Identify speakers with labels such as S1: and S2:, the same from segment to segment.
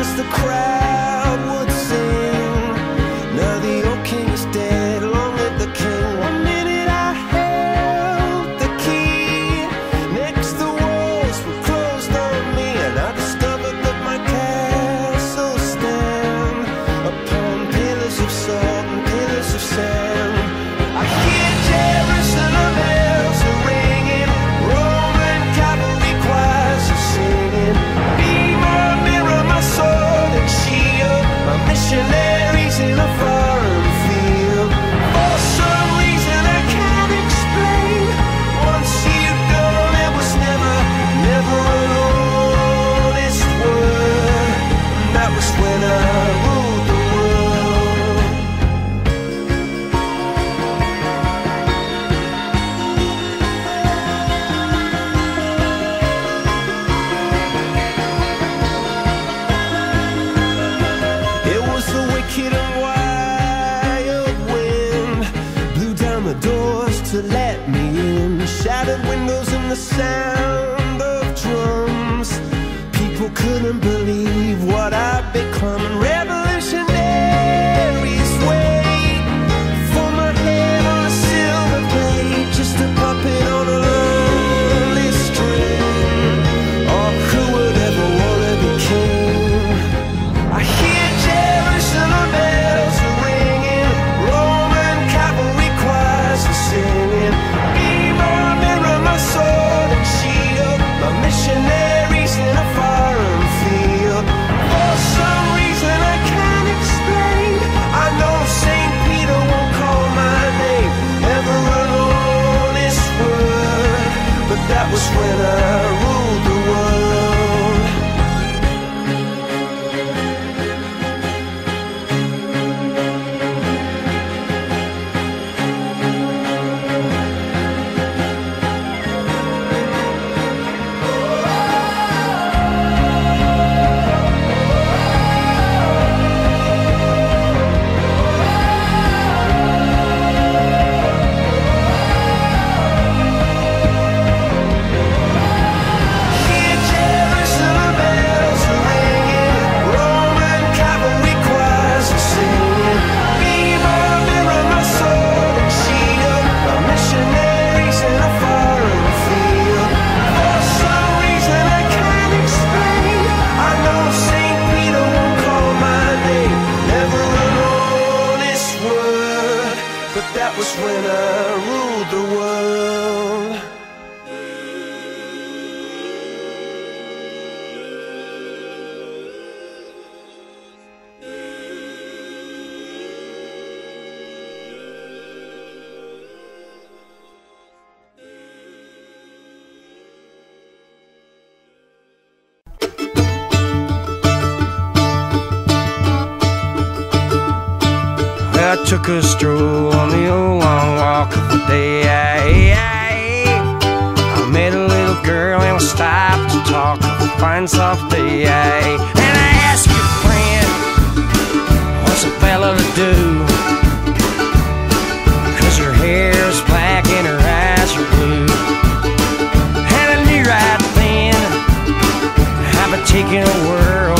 S1: as the crowd would sing. Now the old king is dead, long live the king. One minute I held the key, next the walls were closed on me, and I discovered that my castle stand upon pillars of salt and pillars of sand. I hear Jerusalem bells are ringing, Roman cavalry choirs are singing. Be my mirror, my sword and shield, my missionaries in a foreign field. For some reason I can't explain, once you've gone it was never, never an honest word. And that was when I ruled the world. It was the wicked and wild wind, blew down the doors to let me in, shattered windows and the sound of drums. People couldn't believe what I'd become. Revolutionaries wait for my head on a silver plate, just a puppet on a lonely string. Oh, who would ever wanna be king? I hear Jerusalem bells are ringing, Roman cavalry choirs are singing. Be my mirror, my sword and shield, my missionaries in a foreign field. For some reason I can't explain, I know St. Peter won't call my name, never an honest word. But that was when I ruled the world. Hear Jerusalem bells are ringing, Roman cavalry choirs are singing. Be my mirror, my sword and shield, my missionaries in a foreign field. For some reason I can't explain, I know St. Peter won't call my name, never an honest word. But that was when I ruled the world.
S2: I took a stroll on the old long walk of the day. I met a little girl and we stopped to talk of a fine soft day. And I asked your friend, what's a fella to do? 'Cause her hair is black and her eyes are blue. And I knew right then I've been taking a whirl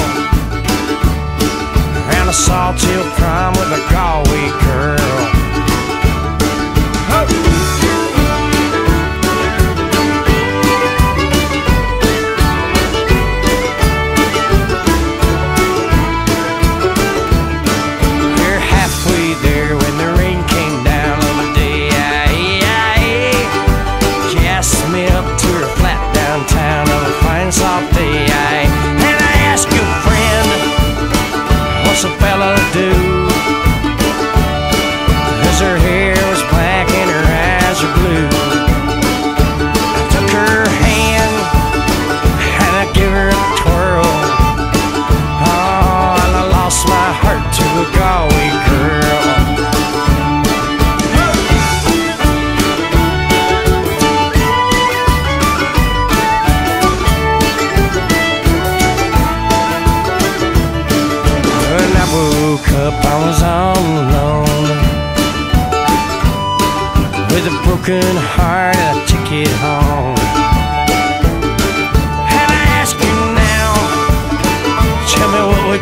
S2: around a Sawtell prom with a Galway girl. Oh.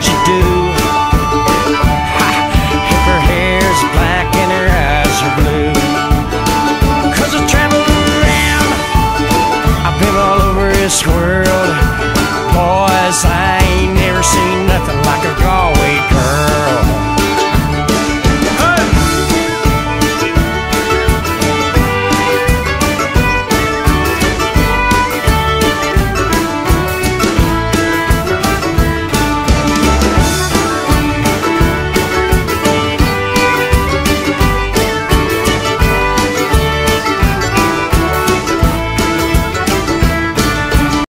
S1: you do?